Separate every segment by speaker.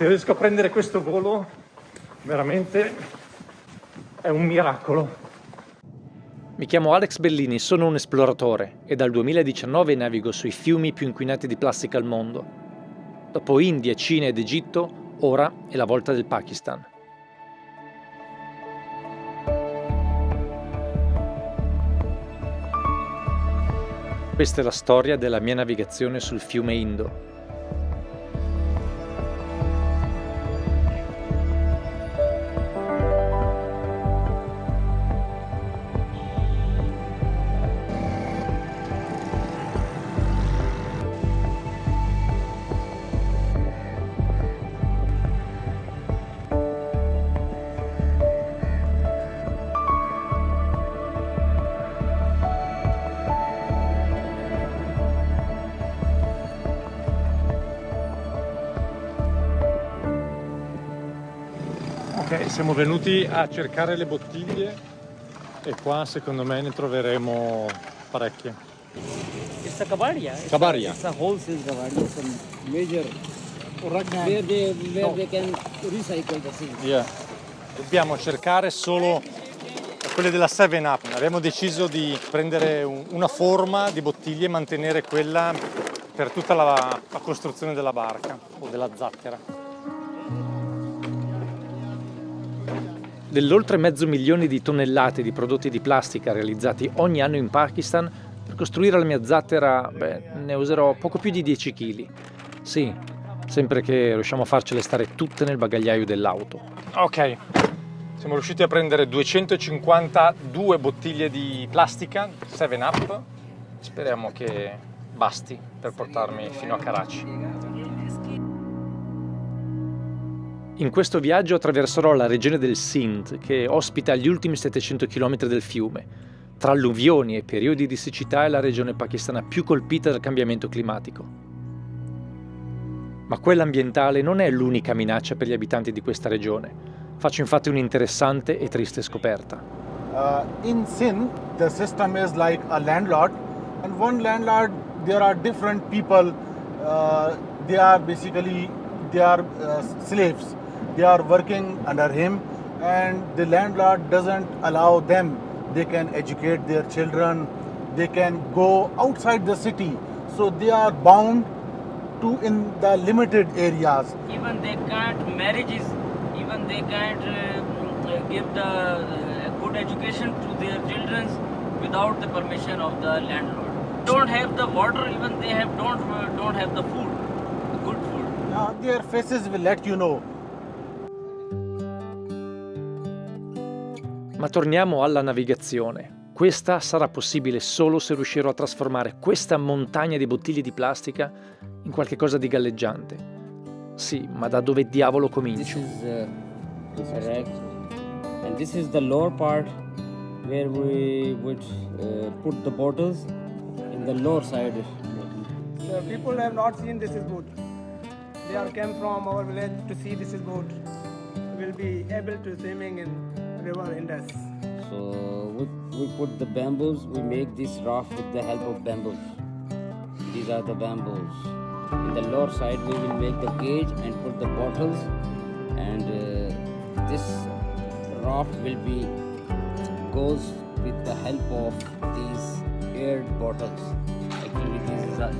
Speaker 1: Se riesco a prendere questo volo, veramente è un miracolo. Mi chiamo Alex Bellini, sono un esploratore e dal 2019 navigo sui fiumi più inquinati di plastica al mondo. Dopo India, Cina ed Egitto, ora è la volta del Pakistan. Questa è la storia della mia navigazione sul fiume Indo. Ok, siamo venuti a cercare le bottiglie e qua secondo me ne troveremo parecchie.
Speaker 2: It's a kabadia.
Speaker 1: Kabadia.
Speaker 2: It's a wholesale kabadia. It's a major where they can recycle the things.
Speaker 1: Yeah. Dobbiamo cercare solo quelle della 7-Up. Abbiamo deciso di prendere una forma di bottiglie e mantenere quella per tutta la costruzione della barca o della zattera. Dell'oltre 500.000 di tonnellate di prodotti di plastica realizzati ogni anno in Pakistan, per costruire la mia zattera, ne userò poco più di 10 kg. Sì, sempre che riusciamo a farcele stare tutte nel bagagliaio dell'auto. Ok, siamo riusciti a prendere 252 bottiglie di plastica 7-Up. Speriamo che basti per portarmi fino a Karachi. In questo viaggio attraverserò la regione del Sindh, che ospita gli ultimi 700 km del fiume. Tra alluvioni e periodi di siccità è la regione pakistana più colpita dal cambiamento climatico. Ma quella ambientale non è l'unica minaccia per gli abitanti di questa regione. Faccio infatti un'interessante e triste scoperta.
Speaker 3: In Sindh, the system is like a landlord, and one landlord there are different people. They are slaves. They are working under him, and the landlord doesn't allow them. They can educate their children, they can go outside the city, so they are bound to in the limited areas.
Speaker 2: Even they can't marriages, even they can't give the good education to their children without the permission of the landlord. Don't have the water, even they don't have the food, good food.
Speaker 3: Their faces will let you know.
Speaker 1: Ma torniamo alla navigazione. Questa sarà possibile solo se riuscirò a trasformare questa montagna di bottiglie di plastica in qualche cosa di galleggiante. Sì, ma da dove diavolo comincio?
Speaker 2: This is correct. And this is the lower part where we would put the bottles in the lower side.
Speaker 4: So people have not seen this is boat. They are came from our village to see this is boat. Will be able to swimming in river Indus.
Speaker 2: So we put the bamboos, we make this raft with the help of bamboos. These are the bamboos. In the lower side we will make the cage and put the bottles, and this raft will be goes with the help of these aired bottles. Actually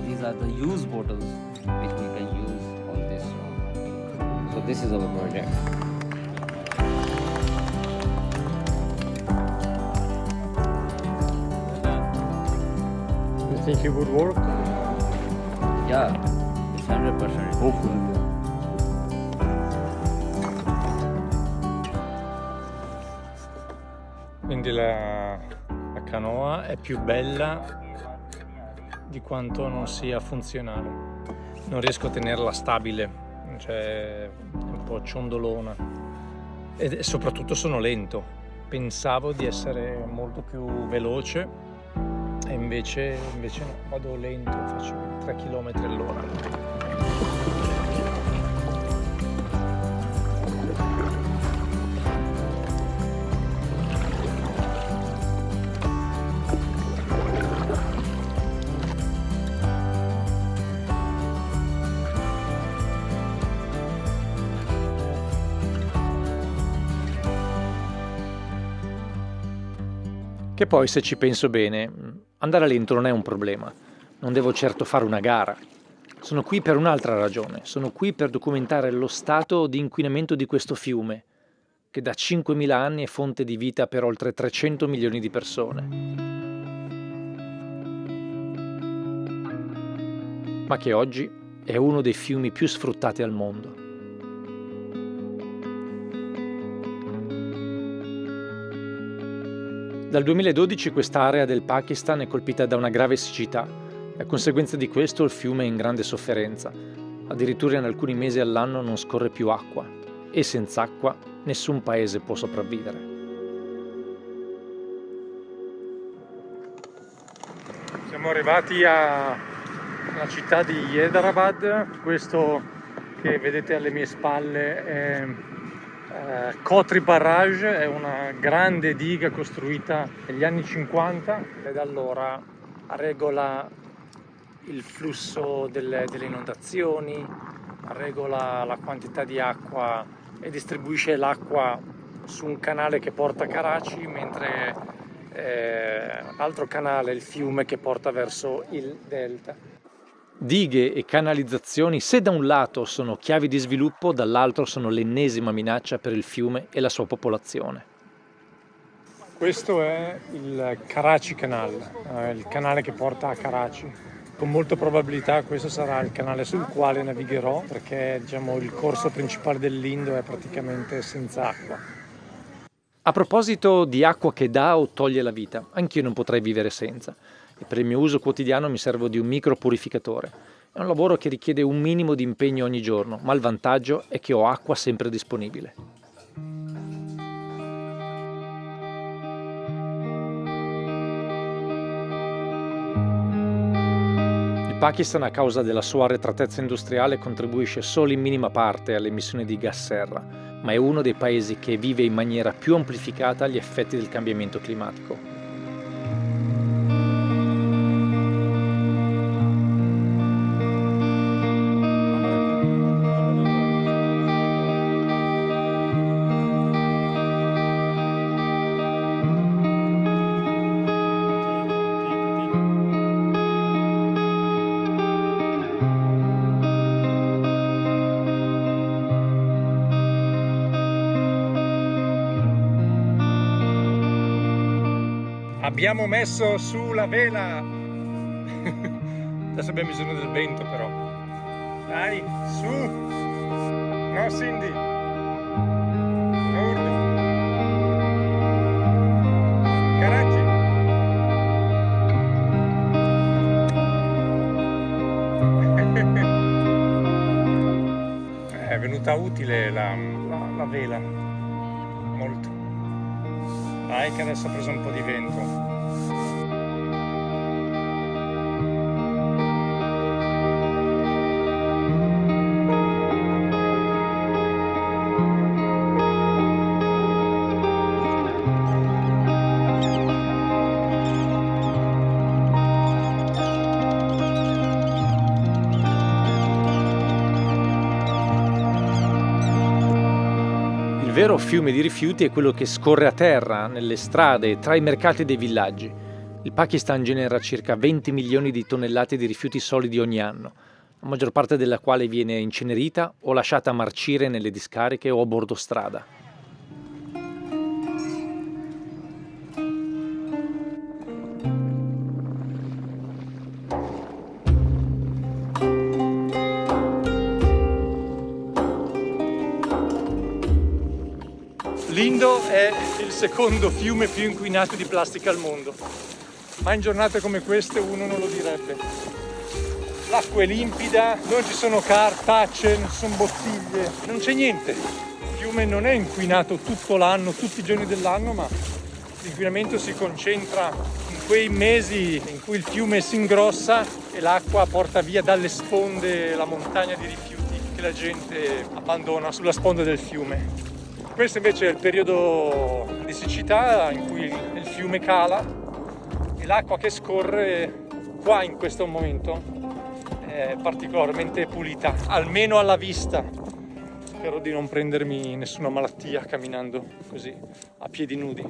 Speaker 2: these are the used bottles which we can use on this raft. So this is our project.
Speaker 1: You think it would work?
Speaker 2: Yeah, it's 100%.
Speaker 1: Hopefully. Quindi la canoa è più bella di quanto non sia funzionale. Non riesco a tenerla stabile, cioè è un po' ciondolona e soprattutto sono lento. Pensavo di essere molto più veloce e invece no, vado lento, faccio 3 km all'ora. Che poi, se ci penso bene, andare lento non è un problema. Non devo certo fare una gara. Sono qui per un'altra ragione. Sono qui per documentare lo stato di inquinamento di questo fiume, che da 5.000 anni è fonte di vita per oltre 300 milioni di persone. Ma che oggi è uno dei fiumi più sfruttati al mondo. Dal 2012 quest'area del Pakistan è colpita da una grave siccità e a conseguenza di questo il fiume è in grande sofferenza. Addirittura in alcuni mesi all'anno non scorre più acqua e senza acqua nessun paese può sopravvivere. Siamo arrivati alla città di Hyderabad. Questo che vedete alle mie spalle è Kotri Barrage, è una grande diga costruita negli anni 50 e da allora regola il flusso delle inondazioni, regola la quantità di acqua e distribuisce l'acqua su un canale che porta a Karachi, mentre l'altro canale è il fiume che porta verso il delta. Dighe e canalizzazioni, se da un lato sono chiavi di sviluppo, dall'altro sono l'ennesima minaccia per il fiume e la sua popolazione. Questo è il Karachi Canal, il canale che porta a Karachi. Con molta probabilità questo sarà il canale sul quale navigherò, perché il corso principale dell'Indo è praticamente senza acqua. A proposito di acqua che dà o toglie la vita, anch'io non potrei vivere senza. E per il mio uso quotidiano mi servo di un micropurificatore. È un lavoro che richiede un minimo di impegno ogni giorno, ma il vantaggio è che ho acqua sempre disponibile. Il Pakistan, a causa della sua arretratezza industriale, contribuisce solo in minima parte alle emissioni di gas serra, ma è uno dei paesi che vive in maniera più amplificata gli effetti del cambiamento climatico. Abbiamo messo su la vela. Adesso abbiamo bisogno del vento però. Dai, su. No, Cindy. No, Urdu. Karachi. È venuta utile la vela. Molto. Dai che adesso ha preso un po' di vento. Il vero fiume di rifiuti è quello che scorre a terra, nelle strade, tra i mercati dei villaggi. Il Pakistan genera circa 20 milioni di tonnellate di rifiuti solidi ogni anno, la maggior parte della quale viene incenerita o lasciata a marcire nelle discariche o a bordo strada. L'Indo è il secondo fiume più inquinato di plastica al mondo, ma in giornate come queste uno non lo direbbe. L'acqua è limpida, non ci sono cartacce, non ci sono bottiglie, non c'è niente. Il fiume non è inquinato tutto l'anno, tutti i giorni dell'anno, ma l'inquinamento si concentra in quei mesi in cui il fiume si ingrossa e l'acqua porta via dalle sponde la montagna di rifiuti che la gente abbandona sulla sponda del fiume. Questo invece è il periodo di siccità in cui il fiume cala e l'acqua che scorre qua in questo momento è particolarmente pulita, almeno alla vista. Spero di non prendermi nessuna malattia camminando così a piedi nudi.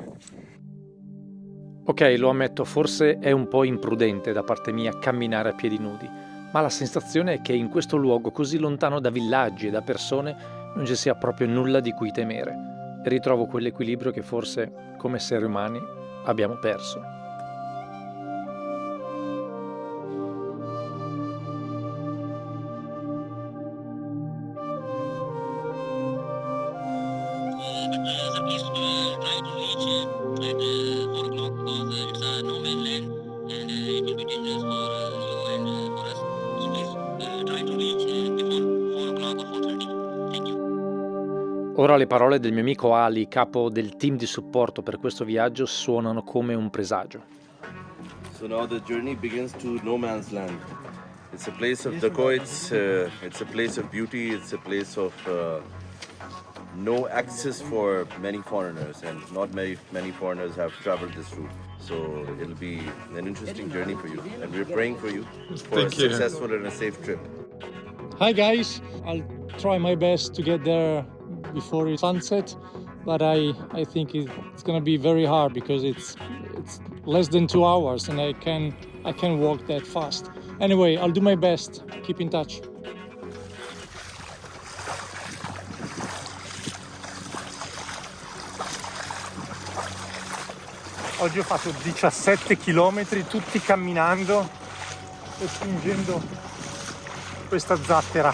Speaker 1: Ok, lo ammetto, forse è un po' imprudente da parte mia camminare a piedi nudi, ma la sensazione è che in questo luogo così lontano da villaggi e da persone non ci sia proprio nulla di cui temere e ritrovo quell'equilibrio che forse, come esseri umani, abbiamo perso. Ora le parole del mio amico Ali, capo del team di supporto per questo viaggio, suonano come un presagio.
Speaker 5: So now the journey begins to no man's land. It's a place of dacoits, it's a place of beauty, it's a place of no access for many foreigners, and not many foreigners have traveled this route. So it'll be an interesting journey for you, and we're praying for you for a successful and a safe trip.
Speaker 6: Hi guys, I'll try my best to get there before sunset, but I think it's gonna be very hard because it's less than 2 hours and I can walk that fast. Anyway, I'll do my best. Keep in touch.
Speaker 7: Oggi ho fatto 17 km tutti camminando e spingendo questa zattera.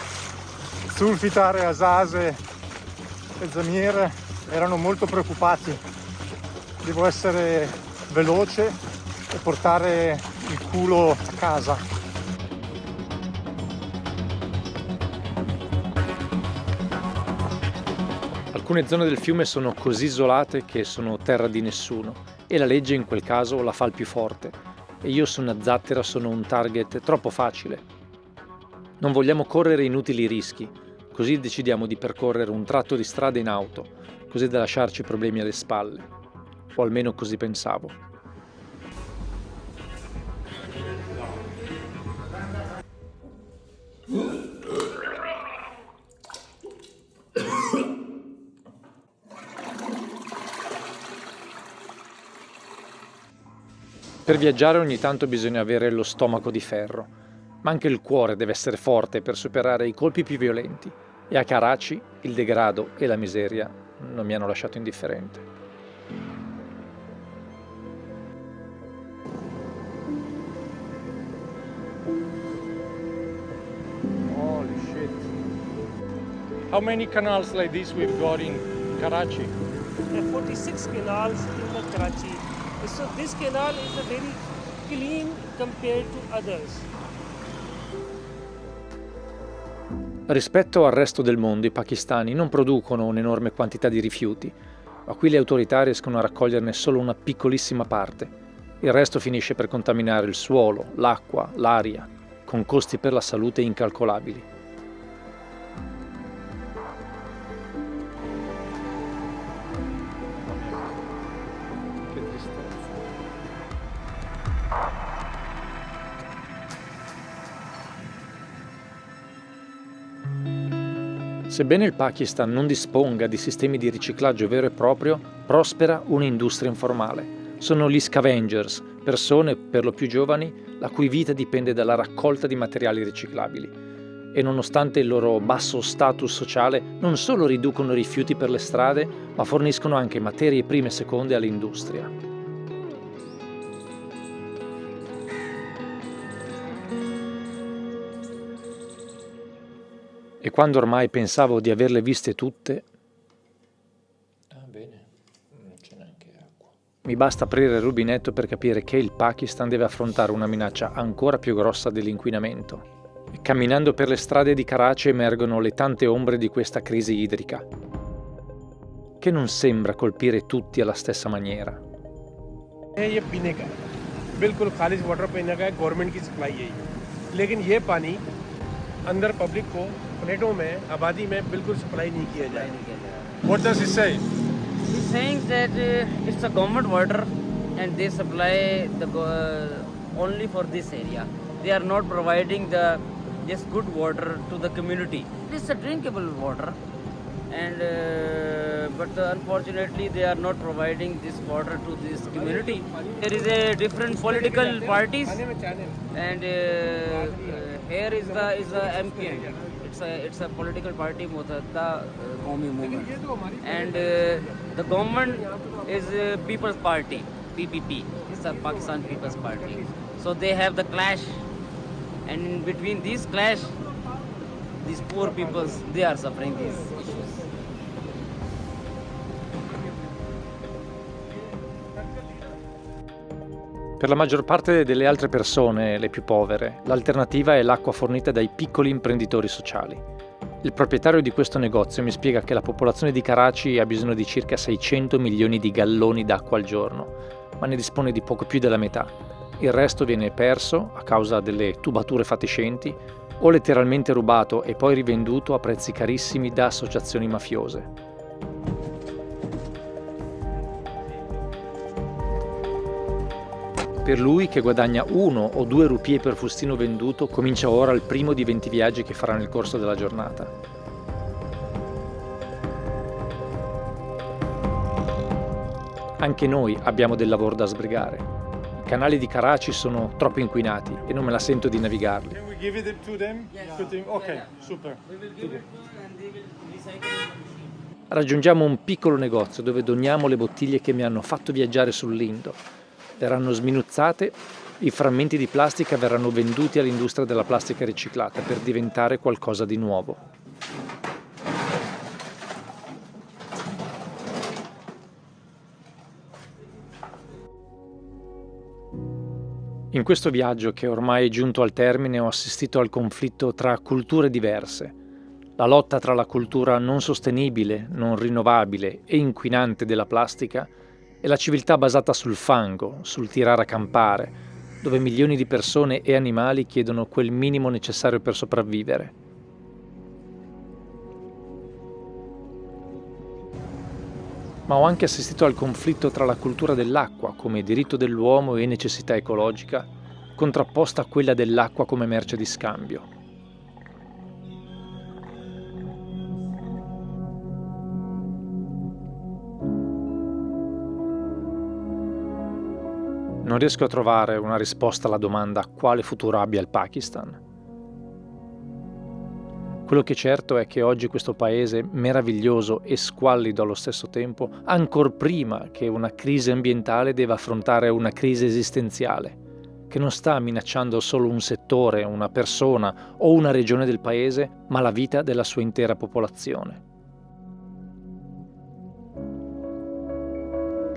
Speaker 7: Zulfitar e Asase e Zamir erano molto preoccupati. Devo essere veloce e portare il culo a casa.
Speaker 1: Alcune zone del fiume sono così isolate che sono terra di nessuno e la legge in quel caso la fa il più forte e io su una zattera sono un target troppo facile. Non vogliamo correre inutili rischi, così decidiamo di percorrere un tratto di strada in auto, così da lasciarci problemi alle spalle, o almeno così pensavo. Per viaggiare ogni tanto bisogna avere lo stomaco di ferro, ma anche il cuore deve essere forte per superare i colpi più violenti, e a Karachi il degrado e la miseria non mi hanno lasciato indifferente.
Speaker 6: Holy shit. How many canals like this we've got in Karachi?
Speaker 8: There are 46 canals in the Karachi. So this canal is a very clean compared to others.
Speaker 1: Rispetto al resto del mondo, i pakistani non producono un'enorme quantità di rifiuti, ma qui le autorità riescono a raccoglierne solo una piccolissima parte. Il resto finisce per contaminare il suolo, l'acqua, l'aria, con costi per la salute incalcolabili. Sebbene il Pakistan non disponga di sistemi di riciclaggio vero e proprio, prospera un'industria informale. Sono gli scavengers, persone per lo più giovani, la cui vita dipende dalla raccolta di materiali riciclabili. E nonostante il loro basso status sociale, non solo riducono rifiuti per le strade, ma forniscono anche materie prime e seconde all'industria. E quando ormai pensavo di averle viste tutte, mi basta aprire il rubinetto per capire che il Pakistan deve affrontare una minaccia ancora più grossa dell'inquinamento. E camminando per le strade di Karachi emergono le tante ombre di questa crisi idrica, che non sembra colpire tutti alla stessa maniera.
Speaker 4: ये पीने का बिल्कुल खालिश वाटर पीने का गवर्नमेंट की सप्लाई है लेकिन ये पानी अंदर पब्लिक को फ्लैटों में आबादी में बिल्कुल सप्लाई नहीं किया जाए.
Speaker 7: What does he say?
Speaker 2: He's saying that it's a government water and they supply only for this area. They are not providing this good water to the community. It's a drinkable water and but unfortunately they are not providing this water to this community. There is a different political parties, and here is the MPN. It's a political party, Muttahida Qawmi Movement, and the government is People's Party, PPP. It's a Pakistan People's Party. So they have the clash, and in between these clash, these poor peoples, they are suffering these issues.
Speaker 1: Per la maggior parte delle altre persone, le più povere, l'alternativa è l'acqua fornita dai piccoli imprenditori sociali. Il proprietario di questo negozio mi spiega che la popolazione di Karachi ha bisogno di circa 600 milioni di galloni d'acqua al giorno, ma ne dispone di poco più della metà. Il resto viene perso a causa delle tubature fatiscenti o letteralmente rubato e poi rivenduto a prezzi carissimi da associazioni mafiose. Per lui, che guadagna 1 o 2 rupie per fustino venduto, comincia ora il primo di 20 viaggi che farà nel corso della giornata. Anche noi abbiamo del lavoro da sbrigare. I canali di Karachi sono troppo inquinati e non me la sento di navigarli.
Speaker 7: Can we give it to them? Ok, super.
Speaker 1: Raggiungiamo un piccolo negozio dove doniamo le bottiglie che mi hanno fatto viaggiare sull'Indo. Verranno sminuzzate, i frammenti di plastica verranno venduti all'industria della plastica riciclata per diventare qualcosa di nuovo. In questo viaggio, che ormai è giunto al termine, ho assistito al conflitto tra culture diverse. La lotta tra la cultura non sostenibile, non rinnovabile e inquinante della plastica e la civiltà basata sul fango, sul tirare a campare, dove milioni di persone e animali chiedono quel minimo necessario per sopravvivere. Ma ho anche assistito al conflitto tra la cultura dell'acqua come diritto dell'uomo e necessità ecologica, contrapposta a quella dell'acqua come merce di scambio. Non riesco a trovare una risposta alla domanda quale futuro abbia il Pakistan. Quello che è certo è che oggi questo paese meraviglioso e squallido allo stesso tempo, ancor prima che una crisi ambientale, deve affrontare una crisi esistenziale, che non sta minacciando solo un settore, una persona o una regione del paese, ma la vita della sua intera popolazione.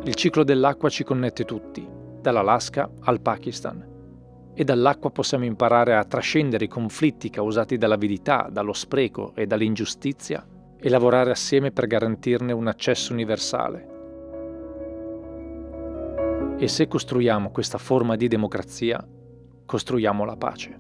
Speaker 1: Il ciclo dell'acqua ci connette tutti, dall'Alaska al Pakistan. E dall'acqua possiamo imparare a trascendere i conflitti causati dall'avidità, dallo spreco e dall'ingiustizia e lavorare assieme per garantirne un accesso universale. E se costruiamo questa forma di democrazia, costruiamo la pace.